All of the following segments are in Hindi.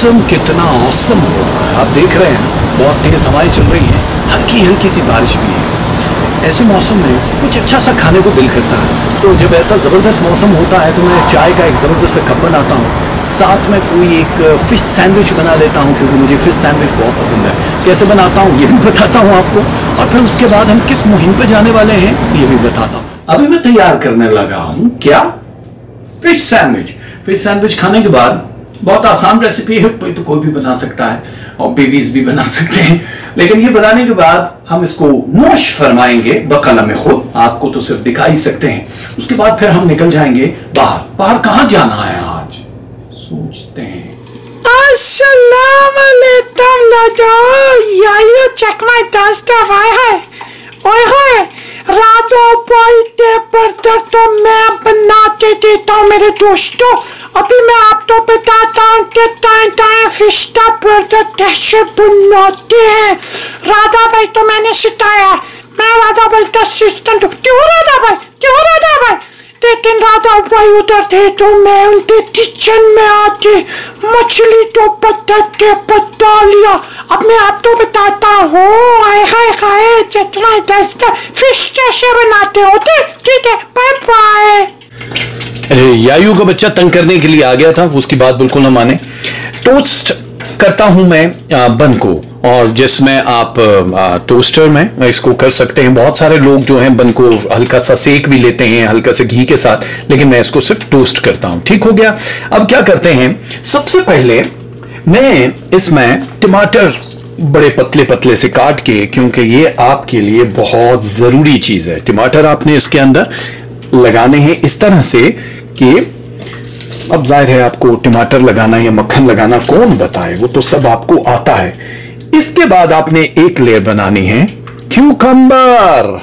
मौसम कितना औसम हो रहा है, आप देख रहे हैं बहुत तेज हवाएं चल रही हैं, हल्की हल्की सी बारिश भी है। ऐसे मौसम में कुछ अच्छा सा खाने को दिल करता है, तो जब ऐसा ज़बरदस्त मौसम होता है तो मैं चाय का एक ज़बरदस्त सा कप बनाता हूँ, साथ में कोई एक फ़िश सैंडविच बना लेता हूँ, क्योंकि मुझे फ़िश सैंडविच बहुत पसंद है। कैसे बनाता हूँ ये भी बताता हूँ आपको, और फिर उसके बाद हम किस मुहिम पर जाने वाले हैं ये भी बताता हूँ। अभी मैं तैयार करने लगा हूँ क्या, फिश सैंडविच। फिश सैंडविच खाने के बाद बहुत आसान रेसिपी है, तो कोई भी बना सकता है और बेबीज भी बना सकते हैं, लेकिन ये बनाने के बाद हम इसको नोश फरमाएंगे बकलम में खुद, आपको तो सिर्फ दिखा ही सकते हैं। उसके बाद फिर हम निकल जाएंगे बाहर। बाहर कहाँ जाना है आज सोचते हैं। अस्सलाम वालेकुम लाडो, यायो चेक माय दोस्तों, ओए होए राधो बोलते पर तो मैं बना के देता हूँ मेरे दोस्तों। अभी मैं आपको बताता हूँ कि टाइम फिश का बर्गर कैसे बनाते हैं। राधा भाई तो मैंने सिखाया, मैं राधा भाई का असिस्टेंट हूँ। क्यों राधा भाई, लेकिन राधा भाई उधर थे तो मैं उनके किचन में आके मछली तो पत्थर के बता लिया। अब मैं आपको बताता हूँ, आए हाय चचमा दस्त फिश कैसे बनाते होते। ठीक है, बाय बाय। अरे यायू का बच्चा तंग करने के लिए आ गया था, उसकी बात बिल्कुल ना माने। टोस्ट करता हूं मैं बन को, और जिसमें आप टोस्टर में इसको कर सकते हैं। बहुत सारे लोग जो हैं बन को हल्का सा सेक भी लेते हैं हल्का से घी के साथ, लेकिन मैं इसको सिर्फ टोस्ट करता हूं। ठीक हो गया। अब क्या करते हैं, सबसे पहले मैं इसमें टमाटर बड़े पतले पतले से काट के, क्योंकि ये आपके लिए बहुत जरूरी चीज है। टमाटर आपने इसके अंदर लगाने हैं इस तरह से कि, अब जाहिर है आपको टमाटर लगाना या मक्खन लगाना कौन बताए, वो तो सब आपको आता है। इसके बाद आपने एक लेयर बनानी है क्यूकम्बर।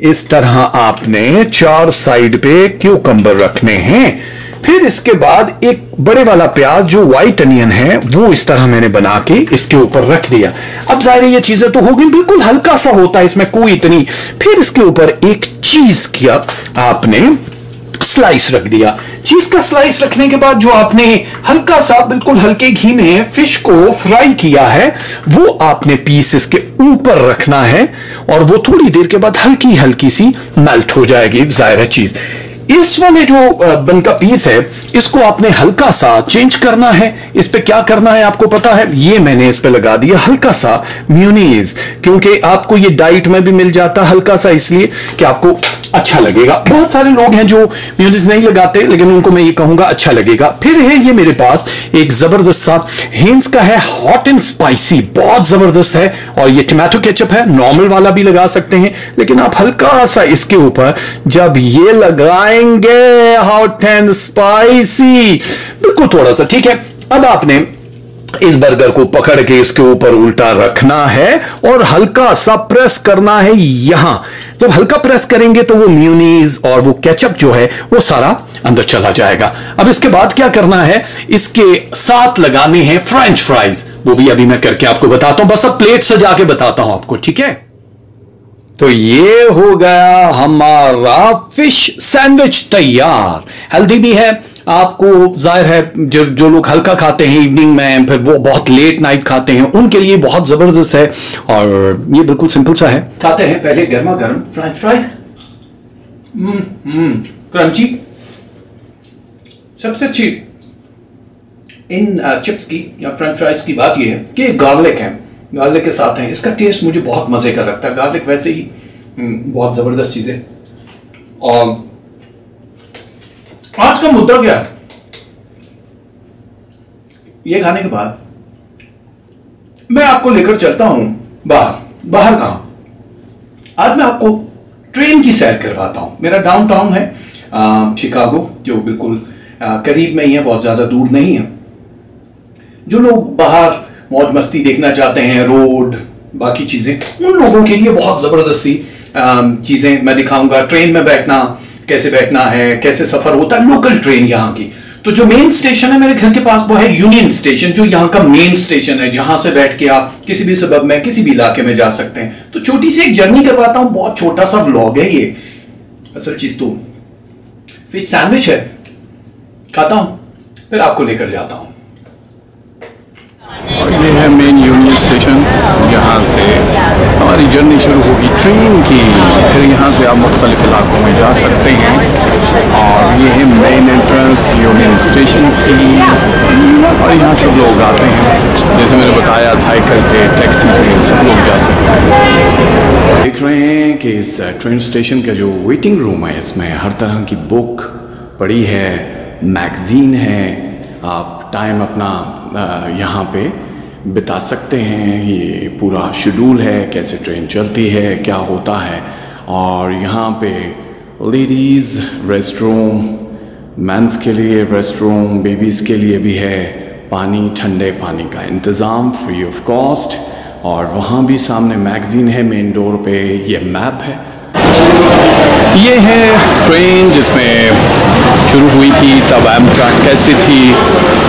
इस तरह आपने 4 साइड पे क्यूकम्बर रखने हैं। फिर इसके बाद एक बड़े वाला प्याज जो व्हाइट अनियन है वो इस तरह मैंने बना के इसके ऊपर रख दिया। अब जाहिर है ये चीजें तो हो गई, बिल्कुल हल्का सा होता है इसमें कोई इतनी। फिर इसके ऊपर एक चीज किया आपने स्लाइस रख दिया। चीज का स्लाइस रखने के बाद जो आपने हल्का सा बिल्कुल हल्के घी में फिश को फ्राई किया है वो आपने पीस इसके ऊपर रखना है, और वो थोड़ी देर के बाद हल्की हल्की सी मेल्ट हो जाएगी। जाहिर है चीज, इस वाले जो बन का पीस है इसको आपने हल्का सा चेंज करना है। इस पे क्या करना है आपको पता है, ये मैंने इस पे लगा दिया हल्का सा म्यूनीज, क्योंकि आपको ये डाइट में भी मिल जाता हल्का सा, इसलिए कि आपको अच्छा लगेगा। बहुत सारे लोग हैं जो म्यूनीज नहीं लगाते, लेकिन उनको मैं ये कहूंगा अच्छा लगेगा। फिर है ये मेरे पास एक जबरदस्त सा हेंस का है, हॉट एंड स्पाइसी, बहुत जबरदस्त है। और ये टमाटो केचप है, नॉर्मल वाला भी लगा सकते हैं, लेकिन आप हल्का सा इसके ऊपर जब ये लगाएंगे हॉट एंड स्पाइसी, बिल्कुल थोड़ा सा। ठीक है, अब आपने इस बर्गर को पकड़ के इसके ऊपर उल्टा रखना है और हल्का सा प्रेस करना है यहां। जब हल्का प्रेस करेंगे तो वो म्यूनीज और वो केचप जो है वो सारा अंदर चला जाएगा। अब इसके बाद क्या करना है, इसके साथ लगाने हैं फ्रेंच फ्राइज, वो भी अभी मैं करके आपको बताता हूं। बस अब प्लेट सजा के बताता हूं आपको, ठीक है। तो ये हो गया हमारा फिश सैंडविच तैयार। हेल्दी भी है, आपको जाहिर है जो लोग हल्का खाते हैं इवनिंग में, फिर वो बहुत लेट नाइट खाते हैं, उनके लिए बहुत जबरदस्त है। और ये बिल्कुल सिंपल सा है। खाते हैं पहले गर्मा गर्म फ्रेंच फ्राइज, क्रंची। सबसे अच्छी इन चिप्स की या फ्रेंच फ्राइज की बात यह है कि गार्लिक है, गार्लिक के साथ है। इसका टेस्ट मुझे बहुत मजे का लगता है। गार्लिक वैसे ही बहुत जबरदस्त चीज है। और आज का मुद्दा क्या है, ये खाने के बाद मैं आपको लेकर चलता हूं बाहर। बाहर कहां, आज मैं आपको ट्रेन की सैर करवाता हूं। मेरा डाउनटाउन है शिकागो, जो बिल्कुल करीब में ही है, बहुत ज्यादा दूर नहीं है। जो लोग बाहर मौज मस्ती देखना चाहते हैं, रोड बाकी चीजें, उन लोगों के लिए बहुत जबरदस्ती चीजें मैं दिखाऊंगा। ट्रेन में बैठना, कैसे बैठना है, कैसे सफर होता है, लोकल ट्रेन यहाँ की। तो जो मेन स्टेशन है मेरे घर के पास वो है यूनियन स्टेशन, जो यहाँ का मेन स्टेशन है, जहां से बैठ के आप किसी भी सबब में किसी भी इलाके में जा सकते हैं। तो छोटी सी एक जर्नी करवाता हूं, बहुत छोटा सा व्लॉग है ये। असल चीज तो फिश सैंडविच है, खाता हूं फिर आपको लेकर जाता हूं। और ये है मेन यूनियन स्टेशन, यहाँ से हमारी जर्नी शुरू होगी ट्रेन की। फिर यहाँ से आप मुख्तलिफ इलाकों में जा सकते हैं। और ये है मेन एंट्रेंस यूनियन स्टेशन की। और यहाँ सब लोग आते हैं, जैसे मैंने बताया, साइकिल पे, टैक्सी पे, सब लोग जा सकते हैं। देख रहे हैं कि इस ट्रेन स्टेशन का जो वेटिंग रूम है, इसमें हर तरह की बुक पड़ी है, मैगज़ीन है। आप टाइम अपना यहाँ पे बिता सकते हैं। ये पूरा शेड्यूल है, कैसे ट्रेन चलती है, क्या होता है। और यहाँ पे लेडीज़ रेस्ट रूम, मेंस के लिए रेस्ट रूम, बेबीज़ के लिए भी है। पानी, ठंडे पानी का इंतज़ाम फ्री ऑफ कॉस्ट। और वहाँ भी सामने मैगज़ीन है, मेन डोर पे ये मैप है। ये है ट्रेन जिसमें शुरू हुई थी, तब एमट्रैक कैसी थी।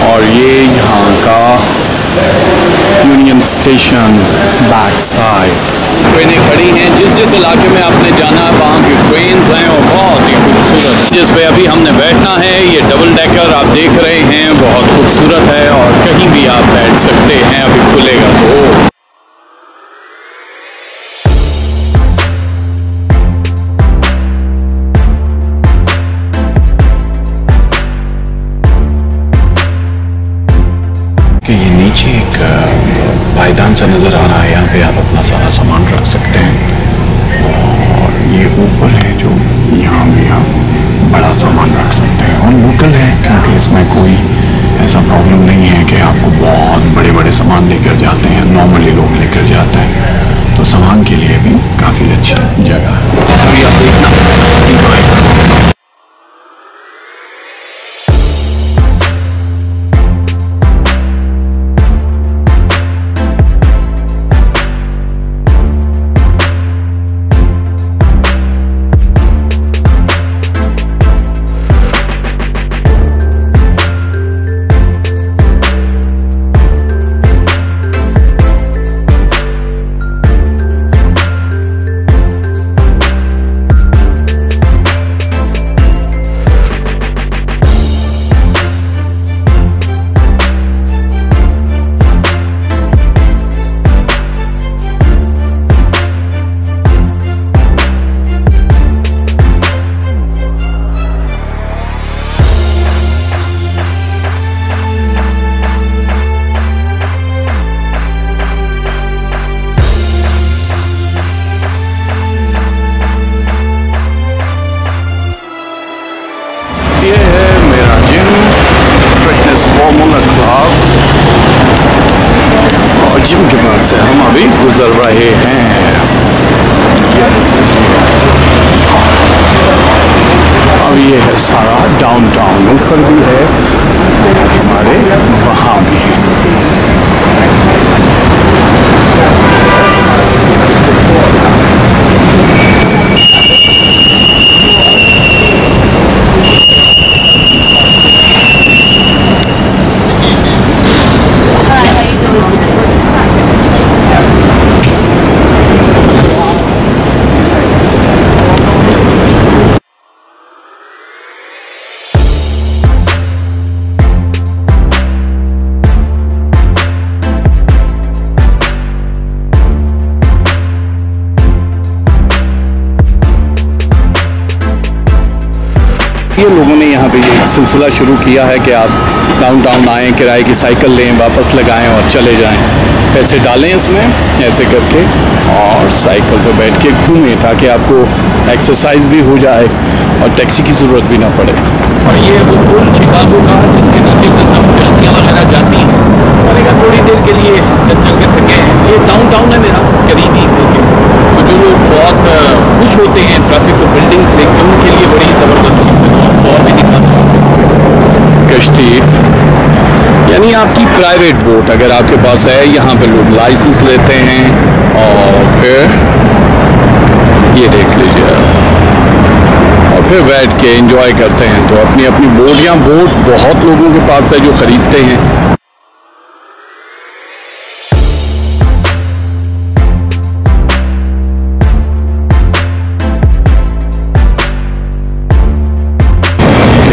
और ये यहाँ का यूनियन स्टेशन बैक साइड। ट्रेनें खड़ी हैं, जिस इलाके में आपने जाना है वहाँ की ट्रेन्स हैं और बहुत ही खूबसूरत। जिस पे अभी हमने बैठना है, ये डबल डेकर आप देख रहे हैं, बहुत खूबसूरत है। और कहीं भी आप बैठ सकते हैं, अभी खुलेगा तो। ये नीचे एक पायदान सा नज़र आ रहा है, यहाँ पे आप अपना सारा सामान रख सकते हैं। और ये ऊपर है जो, यहाँ भी आप बड़ा सामान रख सकते हैं। और होटल है, क्योंकि इसमें कोई ऐसा प्रॉब्लम नहीं है कि आपको बहुत बड़े बड़े सामान लेकर जाते हैं, नॉर्मली लोग लेकर जाते हैं। तो सामान के लिए भी काफ़ी अच्छी जगह है। अभी आप देखना। ये है मेरा जिम, फिटनेस फॉर्मूला क्लब। और जिम के पास से हम अभी गुजर रहे हैं। अब ये है सारा डाउनटाउन, ऊपर भी है हमारे, वहाँ भी है। ये लोगों ने यहाँ पे ये सिलसिला शुरू किया है कि आप डाउनटाउन आएँ, किराए की साइकिल लें, वापस लगाएं और चले जाएं। पैसे डालें इसमें ऐसे करके और साइकिल पे बैठ के घूमें, ताकि आपको एक्सरसाइज भी हो जाए और टैक्सी की ज़रूरत भी ना पड़े। और ये वो पुल शिकागो का, जिसके नीचे से सब कश्तियाँ वगैरह जाती हैं। और थोड़ी देर के लिए चल के थके हैं। ये डाउनटाउन है मेरा करीबी करके। तो जो लोग बहुत खुश होते हैं ट्रैफिक और बिल्डिंग्स देख के, उनके लिए बड़ी ज़बरदस्त चीज़ है। और भी दिखाता हूँ कश्ती, यानी आपकी प्राइवेट बोट अगर आपके पास है। यहाँ पे लोग लाइसेंस लेते हैं और फिर ये देख लीजिए, और फिर बैठ के एंजॉय करते हैं। तो अपनी अपनी बोट, या बोट बहुत लोगों के पास है जो ख़रीदते हैं।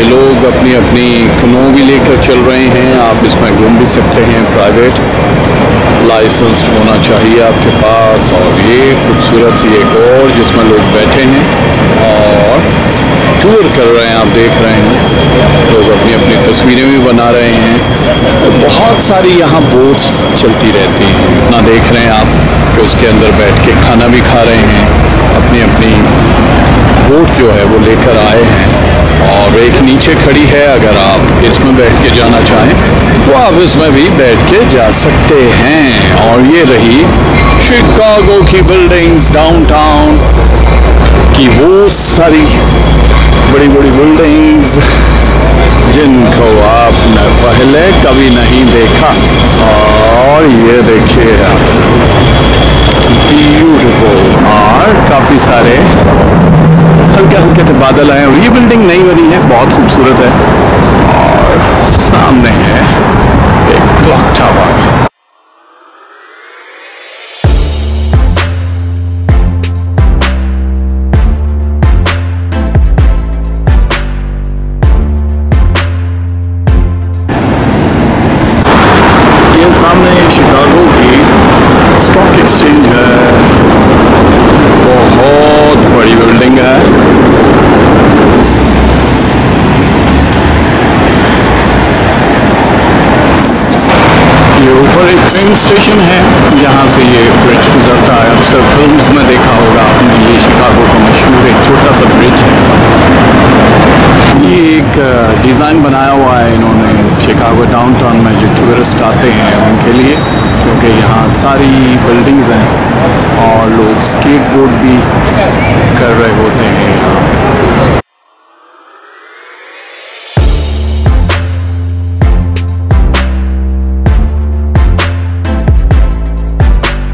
लोग अपनी अपनी कनो भी लेकर चल रहे हैं, आप इसमें घूम भी सकते हैं। प्राइवेट लाइसेंस होना चाहिए आपके पास। और ये खूबसूरत सी एक और जिसमें लोग बैठे हैं और टूर कर रहे हैं, आप देख रहे हैं लोग अपनी अपनी तस्वीरें भी बना रहे हैं। और बहुत सारी यहाँ बोट्स चलती रहती हैं, इतना देख रहे हैं आप कि उसके अंदर बैठ के खाना भी खा रहे हैं, अपनी अपनी बोट जो है वो लेकर आए हैं। और एक नीचे खड़ी है, अगर आप इसमें बैठ के जाना चाहें तो आप इसमें भी बैठ के जा सकते हैं। और ये रही शिकागो की बिल्डिंग्स, डाउनटाउन की वो सारी बड़ी बड़ी बिल्डिंग्स जिनको आपने पहले कभी नहीं देखा। और ये देखिए आप, ब्यूटीफुल, और काफ़ी सारे हल्के हल्के से बादल आए। और ये बिल्डिंग नई बनी है, बहुत खूबसूरत है। और सामने है एक क्लॉक टावर। ये सामने शिकागो की स्टॉक एक्सचेंज है, बहुत बड़ी बिल्डिंग है। ये ऊपर एक ट्रेन स्टेशन है, यहाँ से ये ब्रिज गुजरता है। अक्सर फिल्म्स में देखा होगा आपने, ये शिकागो का मशहूर एक छोटा सा ब्रिज है। ये एक डिज़ाइन बनाया हुआ है इन्होंने शिकागो डाउनटाउन में, जो टूरिस्ट आते हैं उनके लिए, क्योंकि यहाँ सारी बिल्डिंग्स हैं और लोग स्केटबोर्ड भी कर रहे होते हैं यहाँ।